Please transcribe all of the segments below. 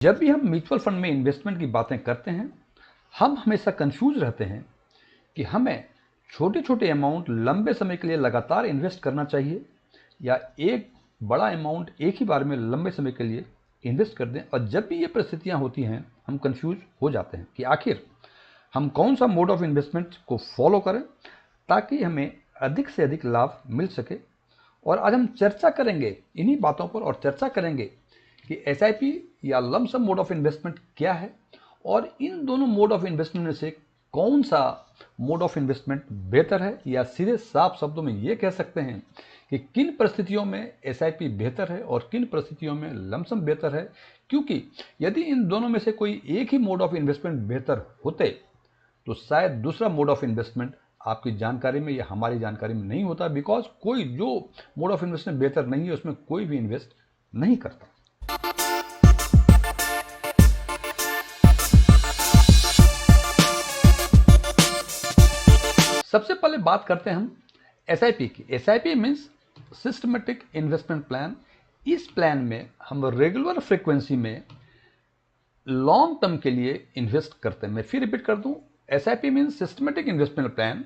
जब भी हम म्यूचुअल फंड में इन्वेस्टमेंट की बातें करते हैं, हम हमेशा कंफ्यूज रहते हैं कि हमें छोटे छोटे अमाउंट लंबे समय के लिए लगातार इन्वेस्ट करना चाहिए या एक बड़ा अमाउंट एक ही बार में लंबे समय के लिए इन्वेस्ट कर दें। और जब भी ये परिस्थितियां होती हैं, हम कंफ्यूज हो जाते हैं कि आखिर हम कौन सा मोड ऑफ इन्वेस्टमेंट को फॉलो करें ताकि हमें अधिक से अधिक लाभ मिल सके। और आज हम चर्चा करेंगे इन्हीं बातों पर, और चर्चा करेंगे कि एसआईपी या लमसम मोड ऑफ इन्वेस्टमेंट क्या है और इन दोनों मोड ऑफ इन्वेस्टमेंट में से कौन सा मोड ऑफ इन्वेस्टमेंट बेहतर है, या सीधे साफ शब्दों में ये कह सकते हैं कि किन परिस्थितियों में एसआईपी बेहतर है और किन परिस्थितियों में लमसम बेहतर है। क्योंकि यदि इन दोनों में से कोई एक ही मोड ऑफ इन्वेस्टमेंट बेहतर होते तो शायद दूसरा मोड ऑफ इन्वेस्टमेंट आपकी जानकारी में या हमारी जानकारी में नहीं होता, बिकॉज कोई जो मोड ऑफ इन्वेस्टमेंट बेहतर नहीं है उसमें कोई भी इन्वेस्ट नहीं करता। सबसे पहले बात करते हैं हम एसआईपी की। SIP means systematic investment plan. इस प्लान में हम रेगुलर फ्रीक्वेंसी में लॉन्ग टर्म के लिए इन्वेस्ट करते हैं। मैं फिर रिपीट कर दूं, SIP means systematic investment plan.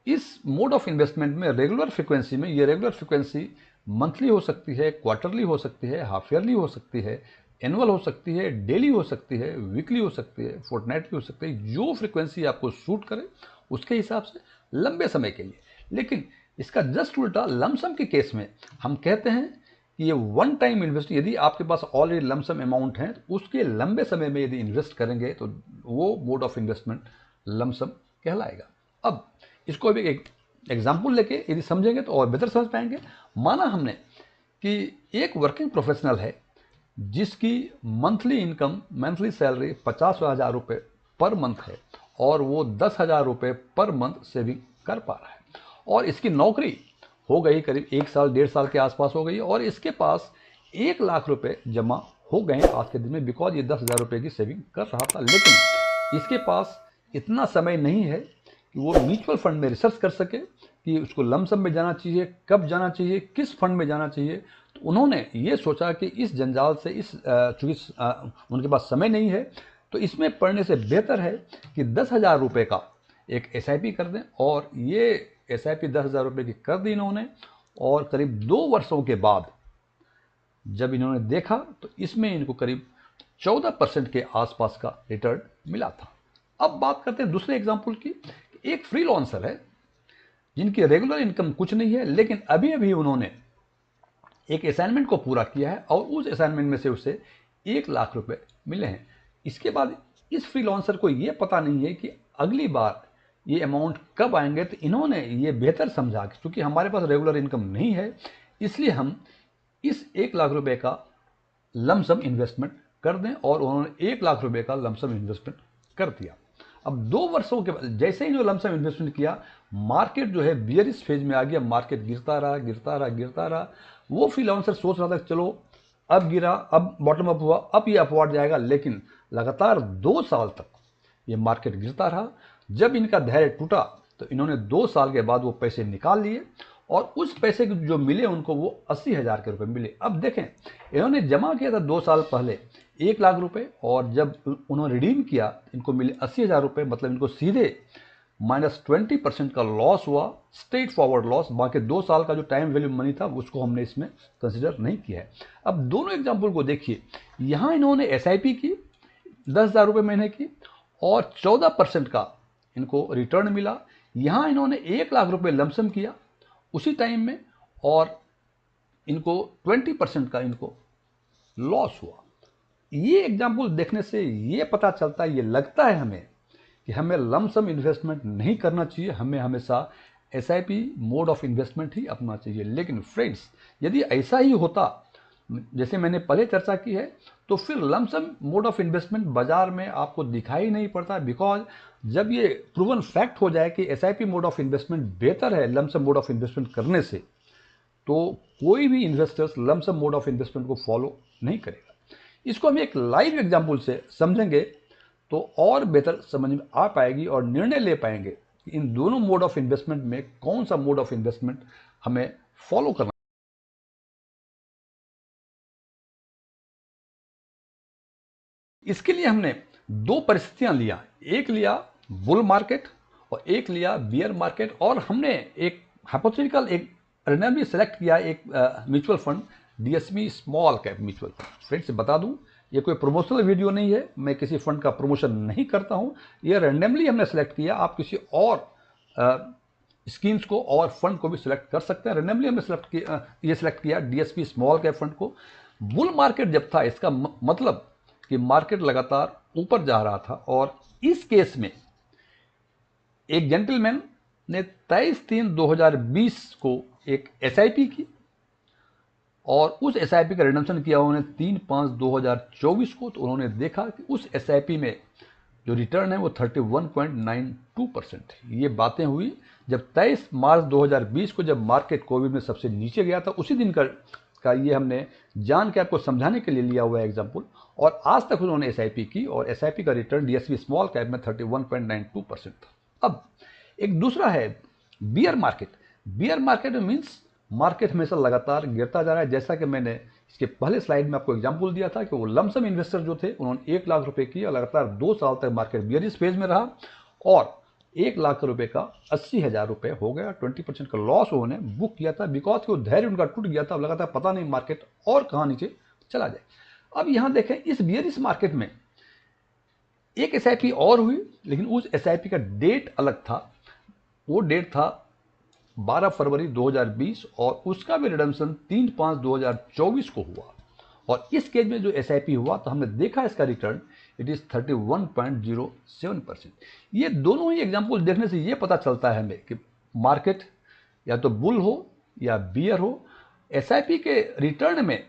इस मोड ऑफ इन्वेस्टमेंट में रेगुलर फ्रीक्वेंसी में, ये रेगुलर फ्रीक्वेंसी मंथली हो सकती है, क्वार्टरली हो सकती है, हाफ ईयरली हो सकती है, एनुअल हो सकती है, डेली हो सकती है, वीकली हो सकती है, फोर्टनाइटली हो सकती है। जो फ्रीक्वेंसी आपको सूट करे उसके हिसाब से लंबे समय के लिए। लेकिन इसका जस्ट उल्टा लमसम के केस में हम कहते हैं कि ये वन टाइम इन्वेस्ट, यदि आपके पास ऑलरेडी लमसम अमाउंट है उसके लंबे समय में यदि इन्वेस्ट करेंगे तो वो मोड ऑफ इन्वेस्टमेंट लमसम कहलाएगा। अब इसको अभी एक एग्जाम्पल लेके यदि समझेंगे तो और बेहतर समझ पाएंगे। माना हमने कि एक वर्किंग प्रोफेशनल है जिसकी मंथली इनकम, मंथली सैलरी 50,000 रुपये पर मंथ है और वो 10,000 रुपये पर मंथ सेविंग कर पा रहा है, और इसकी नौकरी हो गई करीब 1 साल 1.5 साल के आसपास हो गई, और इसके पास 1 लाख रुपए जमा हो गए आज के दिन में, बिकॉज ये 10,000 रुपये की सेविंग कर रहा था। लेकिन इसके पास इतना समय नहीं है कि वो म्यूचुअल फंड में रिसर्च कर सके कि उसको लमसम में जाना चाहिए, कब जाना चाहिए, किस फंड में जाना चाहिए। तो उन्होंने ये सोचा कि इस जंजाल से, चूँकि उनके पास समय नहीं है, तो इसमें पढ़ने से बेहतर है कि 10,000 रुपये का एक एसआईपी कर दें। और ये एसआईपी 10,000 रुपये की कर दी इन्होंने, और करीब 2 वर्षों के बाद जब इन्होंने देखा तो इसमें इनको करीब 14% के आसपास का रिटर्न मिला था। अब बात करते हैं दूसरे एग्जाम्पल की। एक फ्रीलांसर है जिनकी रेगुलर इनकम कुछ नहीं है, लेकिन अभी अभी उन्होंने एक असाइनमेंट को पूरा किया है और उस असाइनमेंट में से उसे 1 लाख रुपए मिले हैं। इसके बाद इस फ्रीलांसर को यह पता नहीं है कि अगली बार ये अमाउंट कब आएंगे, तो इन्होंने ये बेहतर समझा कि चूंकि हमारे पास रेगुलर इनकम नहीं है, इसलिए हम इस 1 लाख रुपए का लमसम इन्वेस्टमेंट कर दें, और उन्होंने 1 लाख रुपए का लमसम इन्वेस्टमेंट कर दिया। अब 2 वर्षों के बाद जैसे ही जो लमसम इन्वेस्टमेंट किया, मार्केट जो है बियरिश फेज में आ गया, मार्केट गिरता रहा गिरता रहा गिरता रहा। वो फ्रीलांसर सोच रहा था चलो अब गिरा, अब बॉटम अप हुआ, अब ये अपवार्ड जाएगा, लेकिन लगातार 2 साल तक ये मार्केट गिरता रहा। जब इनका धैर्य टूटा तो इन्होंने 2 साल के बाद वो पैसे निकाल लिए, और उस पैसे जो मिले उनको वो 80,000 के रुपए मिले। अब देखें, इन्होंने जमा किया था 2 साल पहले 1 लाख रुपए, और जब उन्होंने रिडीम किया इनको मिले 80,000 रुपए। मतलब इनको सीधे -20% का लॉस हुआ, स्ट्रेट फॉरवर्ड लॉस। बाकी 2 साल का जो टाइम वैल्यू मनी था उसको हमने इसमें कंसिडर नहीं किया है। अब दोनों एग्जाम्पल को देखिए, यहाँ इन्होंने एसआईपी की 10,000 रुपये महीने की और 14% का इनको रिटर्न मिला। यहाँ इन्होंने 1 लाख रुपए लमसम किया उसी टाइम में, और इनको 20% का इनको लॉस हुआ। ये एग्जाम्पल देखने से ये पता चलता है, ये लगता है हमें कि हमें लमसम इन्वेस्टमेंट नहीं करना चाहिए, हमें हमेशा एसआईपी मोड ऑफ इन्वेस्टमेंट ही अपनाना चाहिए। लेकिन फ्रेंड्स, यदि ऐसा ही होता जैसे मैंने पहले चर्चा की है, तो फिर लमसम मोड ऑफ इन्वेस्टमेंट बाजार में आपको दिखाई नहीं पड़ता, बिकॉज जब ये प्रूवन फैक्ट हो जाए कि एसआईपी मोड ऑफ इन्वेस्टमेंट बेहतर है लमसम मोड ऑफ इन्वेस्टमेंट करने से, तो कोई भी investors lump sum mode of investment को फॉलो नहीं करेगा। इसको हम एक लाइव एग्जाम्पल से समझेंगे तो और बेहतर समझ में आ पाएगी और निर्णय ले पाएंगे कि इन दोनों मोड ऑफ इन्वेस्टमेंट में कौन सा मोड ऑफ इन्वेस्टमेंट हमें फॉलो करना इसके लिए हमने दो परिस्थितियां लिया, एक लिया बुल मार्केट और एक लिया बियर मार्केट, और हमने एक हाइपोथेटिकल एक रैंडमली सेलेक्ट किया एक mutual fund DSP small cap mutual fund. Friends बता दूं, ये कोई प्रमोशनल वीडियो नहीं है, मैं किसी फंड का प्रमोशन नहीं करता हूं, ये रैंडमली हमने सेलेक्ट किया। आप किसी और स्कीम्स को और फंड को भी सिलेक्ट कर सकते हैं। रैंडमली हमने सिलेक्ट किया डीएसपी स्मॉल कैप फंड को। बुल मार्केट जब था, इसका मतलब कि मार्केट लगातार ऊपर जा रहा था, और इस केस में एक जेंटलमैन ने 23/3/2020 को एक एसआईपी की, और उस एसआईपी का रिडम्पशन किया उन्होंने 3/5/2024 को। तो उन्होंने देखा कि उस एसआईपी में जो रिटर्न है वो 31.92% है। ये बातें हुई जब 23 मार्च 2020 को, जब मार्केट कोविड में सबसे नीचे गया था, उसी दिन का ये हमने जान के आपको समझाने के लिए लिया हुआ है एग्जाम्पल। और आज तक उन्होंने एसआईपी की, और एसआईपी का रिटर्न डीएसपी स्मॉल कैप में 31.92% था। अब एक दूसरा है beer market. Beer market means market हमेशा लगातार गिरता जा रहा है। जैसा कि मैंने इसके पहले स्लाइड में आपको एग्जांपल दिया था कि वो लमसम इन्वेस्टर जो थे, उन्होंने 1 लाख रुपए की, और लगातार 2 साल तक मार्केट बियरिश फेज में रहा, और 1 लाख रुपए का 80,000 रुपए हो गया। 20% का लॉस उन्होंने बुक किया था, बिकॉज वो धैर्य उनका टूट गया था। अब लगातार पता नहीं मार्केट और कहाँ नीचे चला जाए। अब यहां देखें, इस बियरिश मार्केट में एक एसआईपी और हुई, लेकिन उस एसआईपी का डेट अलग था। वो डेट था 12 फरवरी 2020, और उसका भी रिडम्पशन 3/5/2024 को हुआ। और इस केस में जो एसआईपी हुआ, तो हमने देखा इसका रिटर्न इट इज 31.07%। ये दोनों ही एग्जाम्पल देखने से ये पता चलता है हमें कि मार्केट या तो बुल हो या बियर हो, एसआईपी के रिटर्न में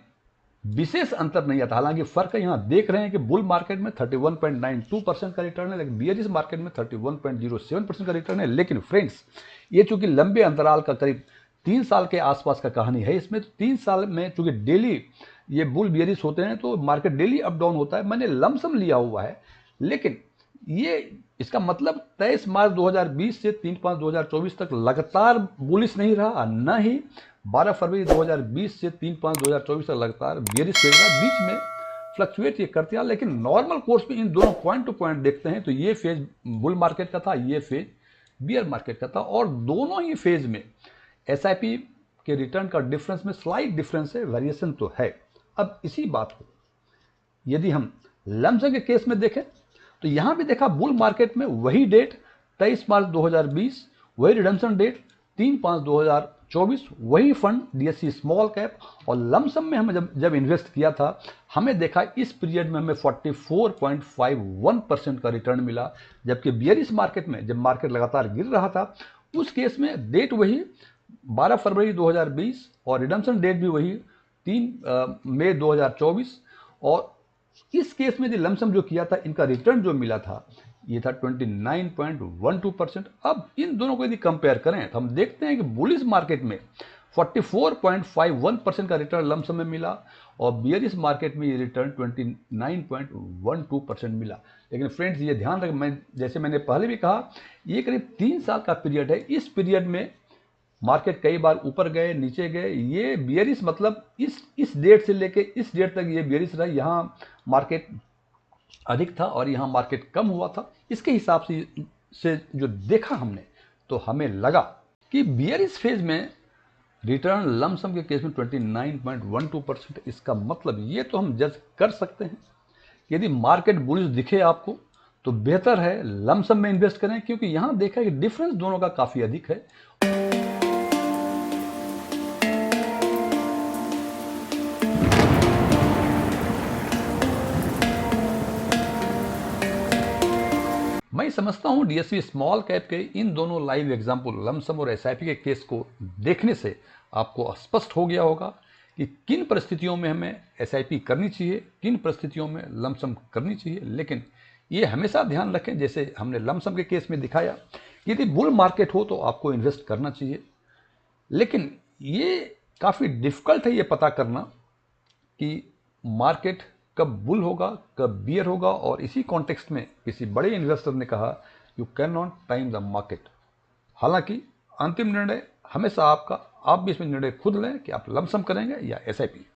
विशेष अंतर नहीं आता। हालांकि फर्क है, यहां देख रहे हैं कि बुल मार्केट में 31.92% का रिटर्न है, लेकिन बियरिश मार्केट में 31.07% का रिटर्न है। लेकिन फ्रेंड्स, ये चूंकि लंबे अंतराल का करीब 3 साल के आसपास का कहानी है, इसमें 3 साल में चूंकि डेली ये बुल बियरिश होते हैं, तो मार्केट डेली अप डाउन होता है। मैंने लमसम लिया हुआ है, लेकिन ये इसका मतलब 23 मार्च 2020 से 3/5/2024 तक लगातार बुलिश नहीं रहा, न ही 12 फरवरी 2020 से 3/5/2024 तक लगातार बियरिश फेज रहा। बीच में फ्लक्चुएट ये करते हैं, लेकिन नॉर्मल कोर्स में इन दोनों पॉइंट टू पॉइंट देखते हैं तो ये फेज बुल मार्केट का था, ये फेज बियर मार्केट का था, और दोनों ही फेज में एसआईपी के रिटर्न का डिफरेंस में स्लाइट डिफरेंस है, वेरिएशन तो है। अब इसी बात को यदि हम लमसम के केस में देखें, तो यहां भी देखा बुल मार्केट में वही डेट 23 मार्च 2020, वही रिडम्पशन डेट 3/5/2024, वही फंड डीएससी स्मॉल कैप, और लमसम में हमें जब इन्वेस्ट किया था, हमें देखा इस पीरियड में हमें 44.51% का रिटर्न मिला। जबकि बियरिश मार्केट में जब मार्केट लगातार गिर रहा था, उस केस में डेट वही 12 फरवरी 2020, और रिडम्पशन डेट भी वही 3 मई 2024, और इस केस में जो लमसम जो किया था, इनका रिटर्न जो मिला था ये था 29.12%। अब इन दोनों को यदि कंपेयर करें, तो हम देखते हैं कि बुलिश मार्केट में 44.51% का रिटर्न लमसम में मिला, और बियरिश मार्केट में ये रिटर्न 29.12% मिला। लेकिन फ्रेंड्स, ये ध्यान रखें, जैसे मैंने पहले भी कहा, ये करीब 3 साल का पीरियड है। इस पीरियड में मार्केट कई बार ऊपर गए, नीचे गए। ये बियरिश मतलब इस डेट से लेके इस डेट तक ये बियरिश रहा। यहाँ मार्केट अधिक था और यहाँ मार्केट कम हुआ था। इसके हिसाब से जो देखा हमने, तो हमें लगा कि बियरिश फेज में रिटर्न लमसम के केस में 29.12%। इसका मतलब ये तो हम जज कर सकते हैं, यदि मार्केट बुलिश दिखे आपको, तो बेहतर है लमसम में इन्वेस्ट करें, क्योंकि यहां देखा कि डिफरेंस दोनों का काफी अधिक है। मैं समझता हूं डीएसपी स्मॉल कैप के इन दोनों लाइव एग्जाम्पल लमसम और एसआईपी के केस को देखने से आपको स्पष्ट हो गया होगा कि किन परिस्थितियों में हमें एसआईपी करनी चाहिए, किन परिस्थितियों में लमसम करनी चाहिए। लेकिन ये हमेशा ध्यान रखें, जैसे हमने लमसम के केस में दिखाया, यदि बुल मार्केट हो तो आपको इन्वेस्ट करना चाहिए। लेकिन ये काफ़ी डिफिकल्ट है ये पता करना कि मार्केट कब बुल होगा, कब बियर होगा। और इसी कॉन्टेक्स्ट में किसी बड़े इन्वेस्टर ने कहा, you can not time the market. हालांकि अंतिम निर्णय हमेशा आपका, आप भी इसमें निर्णय खुद लें कि आप लमसम करेंगे या एसआईपी।